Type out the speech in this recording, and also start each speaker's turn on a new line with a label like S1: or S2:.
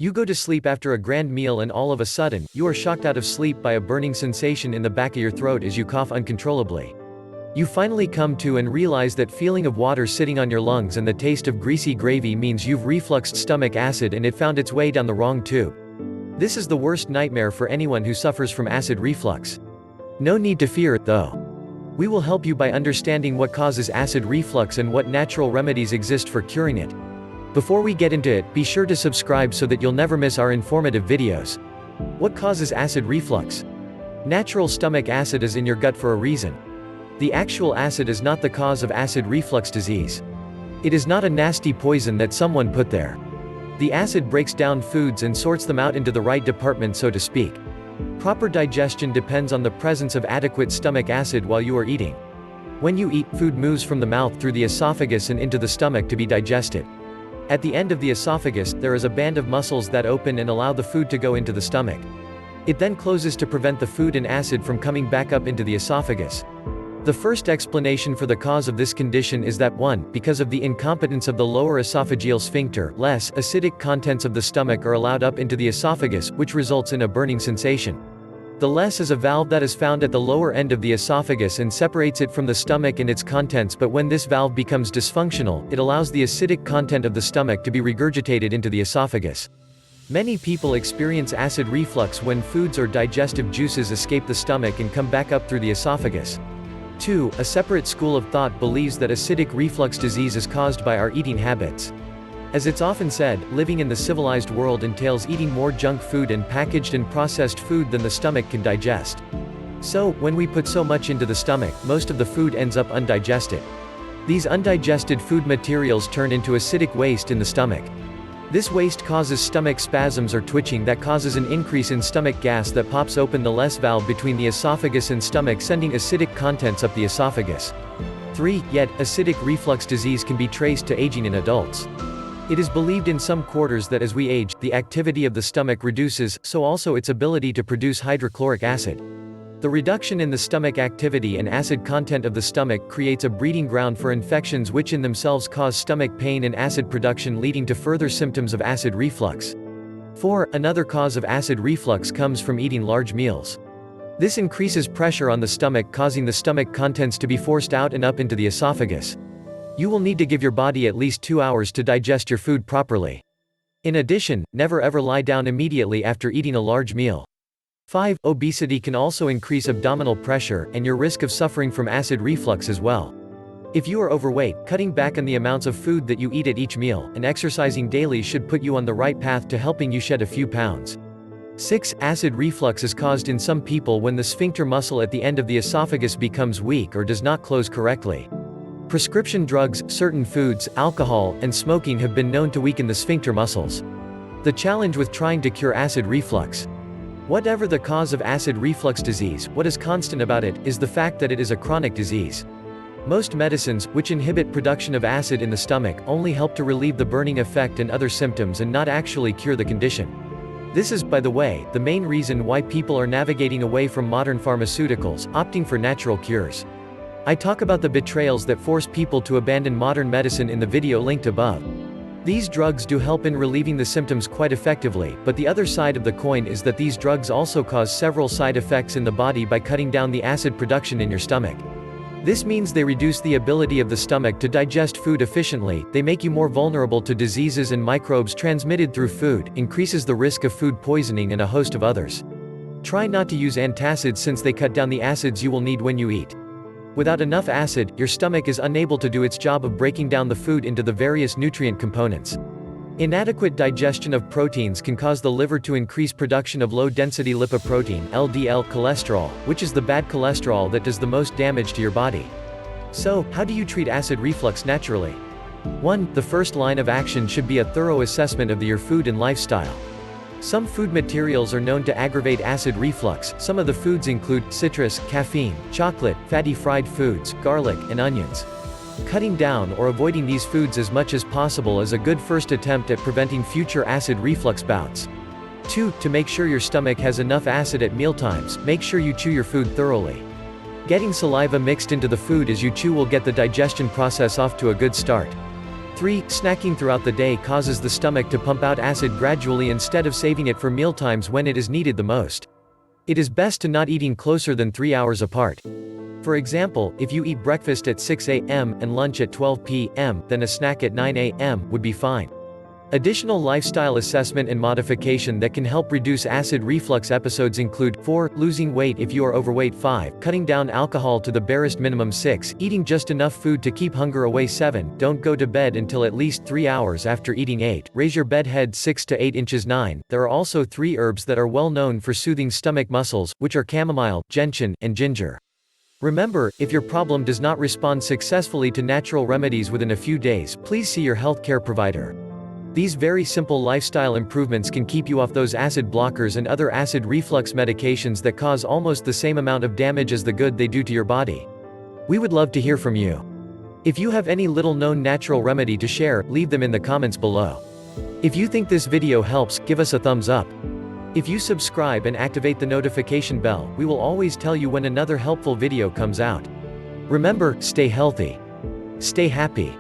S1: You go to sleep after a grand meal and all of a sudden, you are shocked out of sleep by a burning sensation in the back of your throat as you cough uncontrollably. You finally come to and realize that feeling of water sitting on your lungs and the taste of greasy gravy means you've refluxed stomach acid and it found its way down the wrong tube. This is the worst nightmare for anyone who suffers from acid reflux. No need to fear, though. We will help you by understanding what causes acid reflux and what natural remedies exist for curing it. Before we get into it, be sure to subscribe so that you'll never miss our informative videos. What causes acid reflux? Natural stomach acid is in your gut for a reason. The actual acid is not the cause of acid reflux disease. It is not a nasty poison that someone put there. The acid breaks down foods and sorts them out into the right department, so to speak. Proper digestion depends on the presence of adequate stomach acid while you are eating. When you eat, food moves from the mouth through the esophagus and into the stomach to be digested. At the end of the esophagus, there is a band of muscles that open and allow the food to go into the stomach. It then closes to prevent the food and acid from coming back up into the esophagus. The first explanation for the cause of this condition is that 1. Because of the incompetence of the lower esophageal sphincter, less acidic contents of the stomach are allowed up into the esophagus, which results in a burning sensation. The less is a valve that is found at the lower end of the esophagus and separates it from the stomach and its contents, but when this valve becomes dysfunctional, it allows the acidic content of the stomach to be regurgitated into the esophagus. Many people experience acid reflux when foods or digestive juices escape the stomach and come back up through the esophagus. 2. A separate school of thought believes that acidic reflux disease is caused by our eating habits. As it's often said, living in the civilized world entails eating more junk food and packaged and processed food than the stomach can digest. So, when we put so much into the stomach, most of the food ends up undigested. These undigested food materials turn into acidic waste in the stomach. This waste causes stomach spasms or twitching that causes an increase in stomach gas that pops open the less valve between the esophagus and stomach, sending acidic contents up the esophagus. 3. Yet, acidic reflux disease can be traced to aging in adults. It is believed in some quarters that as we age, the activity of the stomach reduces, so also its ability to produce hydrochloric acid. The reduction in the stomach activity and acid content of the stomach creates a breeding ground for infections which in themselves cause stomach pain and acid production, leading to further symptoms of acid reflux. 4. Another cause of acid reflux comes from eating large meals. This increases pressure on the stomach, causing the stomach contents to be forced out and up into the esophagus. You will need to give your body at least 2 hours to digest your food properly. In addition, never ever lie down immediately after eating a large meal. 5. Obesity can also increase abdominal pressure, and your risk of suffering from acid reflux as well. If you are overweight, cutting back on the amounts of food that you eat at each meal, and exercising daily should put you on the right path to helping you shed a few pounds. 6. Acid reflux is caused in some people when the sphincter muscle at the end of the esophagus becomes weak or does not close correctly. Prescription drugs, certain foods, alcohol, and smoking have been known to weaken the sphincter muscles. The challenge with trying to cure acid reflux. Whatever the cause of acid reflux disease, what is constant about it, is the fact that it is a chronic disease. Most medicines, which inhibit production of acid in the stomach, only help to relieve the burning effect and other symptoms and not actually cure the condition. This is, by the way, the main reason why people are navigating away from modern pharmaceuticals, opting for natural cures. I talk about the betrayals that force people to abandon modern medicine in the video linked above. These drugs do help in relieving the symptoms quite effectively, but the other side of the coin is that these drugs also cause several side effects in the body by cutting down the acid production in your stomach. This means they reduce the ability of the stomach to digest food efficiently, they make you more vulnerable to diseases and microbes transmitted through food, increases the risk of food poisoning and a host of others. Try not to use antacids since they cut down the acids you will need when you eat. Without enough acid, your stomach is unable to do its job of breaking down the food into the various nutrient components. Inadequate digestion of proteins can cause the liver to increase production of low-density lipoprotein (LDL) cholesterol, which is the bad cholesterol that does the most damage to your body. So, how do you treat acid reflux naturally? 1. The first line of action should be a thorough assessment of your food and lifestyle. Some food materials are known to aggravate acid reflux. Some of the foods include citrus, caffeine, chocolate, fatty fried foods, garlic, and onions. Cutting down or avoiding these foods as much as possible is a good first attempt at preventing future acid reflux bouts. 2. To make sure your stomach has enough acid at mealtimes, make sure you chew your food thoroughly. Getting saliva mixed into the food as you chew will get the digestion process off to a good start. 3. Snacking throughout the day causes the stomach to pump out acid gradually instead of saving it for mealtimes when it is needed the most. It is best to not eating closer than 3 hours apart. For example, if you eat breakfast at 6 a.m. and lunch at 12 p.m., then a snack at 9 a.m. would be fine. Additional lifestyle assessment and modification that can help reduce acid reflux episodes include 4. Losing weight if you are overweight. 5. Cutting down alcohol to the barest minimum. 6. Eating just enough food to keep hunger away. 7. Don't go to bed until at least 3 hours after eating. 8. Raise your bed head 6 to 8 inches. 9. There are also 3 herbs that are well known for soothing stomach muscles, which are chamomile, gentian, and ginger. Remember, if your problem does not respond successfully to natural remedies within a few days, please see your healthcare provider. These very simple lifestyle improvements can keep you off those acid blockers and other acid reflux medications that cause almost the same amount of damage as the good they do to your body. We would love to hear from you. If you have any little-known natural remedy to share, leave them in the comments below. If you think this video helps, give us a thumbs up. If you subscribe and activate the notification bell, we will always tell you when another helpful video comes out. Remember, stay healthy. Stay happy.